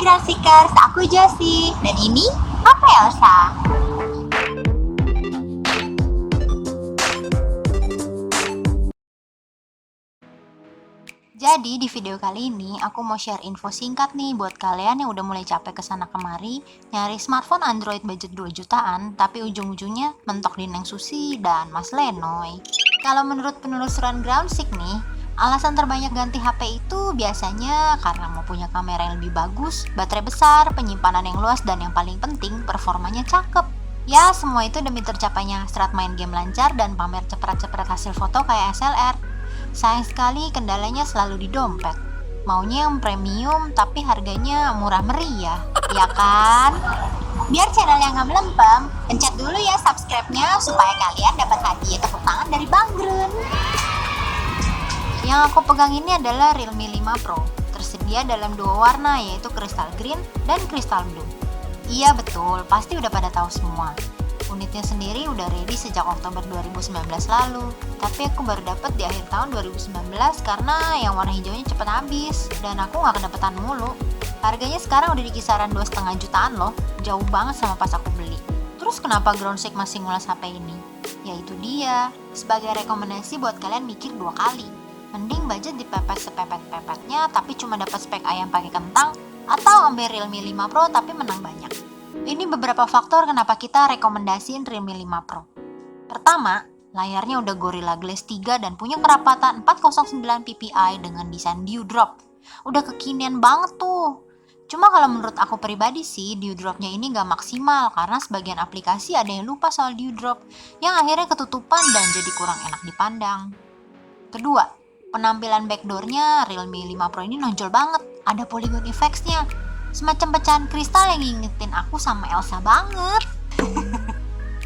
Ground Seekers, aku Josie. Dan ini apa Elsa? Jadi di video kali ini aku mau share info singkat nih buat kalian yang udah mulai capek kesana kemari nyari smartphone Android budget 2 jutaan tapi ujung-ujungnya mentok di Neng Susi dan Mas Lenoy. Kalau menurut penelusuran Groundsik nih, alasan terbanyak ganti HP itu biasanya karena mau punya kamera yang lebih bagus, baterai besar, penyimpanan yang luas, dan yang paling penting performanya cakep. Ya, semua itu demi tercapainya hasrat main game lancar dan pamer cepret-cepret hasil foto kayak SLR. Sayang sekali kendalanya selalu di dompet. Maunya yang premium tapi harganya murah meriah, ya kan? Biar channelnya nggak melempem, pencet dulu ya subscribe-nya supaya kalian dapat hadiah tepuk tangan dari Bang Grun. Yang aku pegang ini adalah Realme 5 Pro. Tersedia dalam dua warna yaitu Crystal Green dan Crystal Blue. Iya betul, pasti udah pada tahu semua. Unitnya sendiri udah ready sejak Oktober 2019 lalu, tapi aku baru dapat di akhir tahun 2019 karena yang warna hijaunya cepet habis dan aku nggak kedapetan mulu. Harganya sekarang udah di kisaran 2,5 jutaan loh, jauh banget sama pas aku beli. Terus kenapa Groundsik masih ngulas HP ini? Ya itu dia, sebagai rekomendasi buat kalian mikir 2 kali. Mending budget dipepet sepepet-pepetnya tapi cuma dapat spek ayam pakai kentang, atau ambil Realme 5 Pro tapi menang banyak. Ini beberapa faktor kenapa kita rekomendasiin Realme 5 Pro. Pertama, layarnya udah Gorilla Glass 3 dan punya kerapatan 409 ppi dengan desain Dewdrop. Udah kekinian banget tuh. Cuma kalau menurut aku pribadi sih, Dewdropnya ini gak maksimal karena sebagian aplikasi ada yang lupa soal Dewdrop, yang akhirnya ketutupan dan jadi kurang enak dipandang. Kedua, penampilan backdoornya Realme 5 Pro ini nonjol banget, ada polygon effects-nya. Semacam pecahan kristal yang ngingetin aku sama Elsa banget.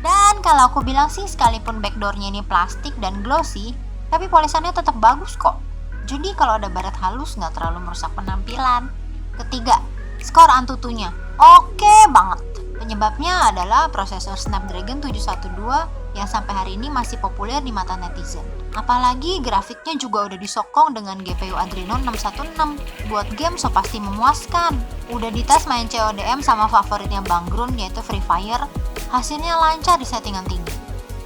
Dan kalau aku bilang sih, sekalipun backdoornya ini plastik dan glossy, tapi polisannya tetap bagus kok. Jadi kalau ada baret halus nggak terlalu merusak penampilan. Ketiga, skor Antutunya oke banget. Penyebabnya adalah prosesor Snapdragon 712 yang sampai hari ini masih populer di mata netizen. Apalagi grafiknya juga udah disokong dengan GPU Adreno 616. Buat game so pasti memuaskan. Udah dites main CODM sama favoritnya Bang Grun yaitu Free Fire, hasilnya lancar di settingan tinggi.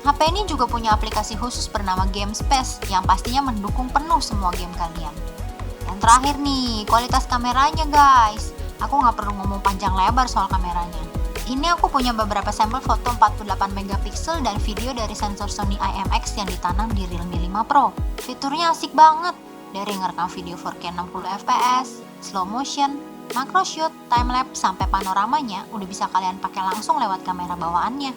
HP ini juga punya aplikasi khusus bernama Game Space yang pastinya mendukung penuh semua game kalian. Yang terakhir nih, kualitas kameranya guys. Aku nggak perlu ngomong panjang lebar soal kameranya. Ini aku punya beberapa sampel foto 48 megapiksel dan video dari sensor Sony IMX yang ditanam di Realme 5 Pro. Fiturnya asik banget, dari ngerekam video 4K 60 fps, slow motion, macro shoot, timelapse, sampai panoramanya udah bisa kalian pakai langsung lewat kamera bawaannya.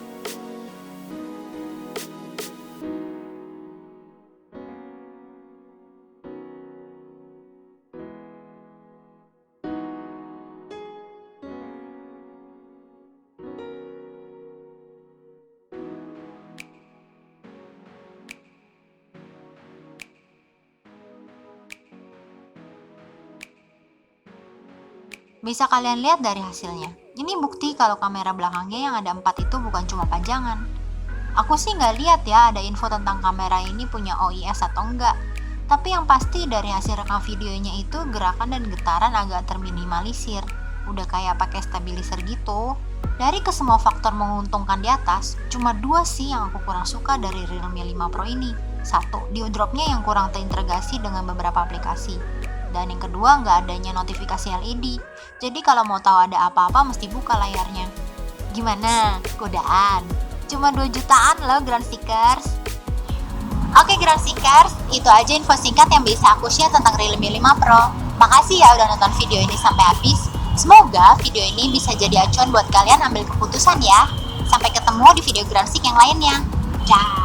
Bisa kalian lihat dari hasilnya. Ini bukti kalau kamera belakangnya yang ada 4 itu bukan cuma pajangan. Aku sih nggak lihat ya ada info tentang kamera ini punya OIS atau enggak. Tapi yang pasti dari hasil rekam videonya itu gerakan dan getaran agak terminimalisir. Udah kayak pakai stabilizer gitu. Dari kesemua faktor menguntungkan di atas, cuma 2 sih yang aku kurang suka dari Realme 5 Pro ini. 1, Dewdropnya yang kurang terintegrasi dengan beberapa aplikasi. Dan yang kedua, nggak adanya notifikasi LED. Jadi kalau mau tahu ada apa-apa mesti buka layarnya. Gimana? Godaan? Cuma 2 jutaan loh Ground Seekers. Oke Ground Seekers, itu aja info singkat yang bisa aku share tentang Realme 5 Pro. Makasih ya udah nonton video ini sampai habis. Semoga video ini bisa jadi acuan buat kalian ambil keputusan ya. Sampai ketemu di video Ground Seek yang lainnya. Dah.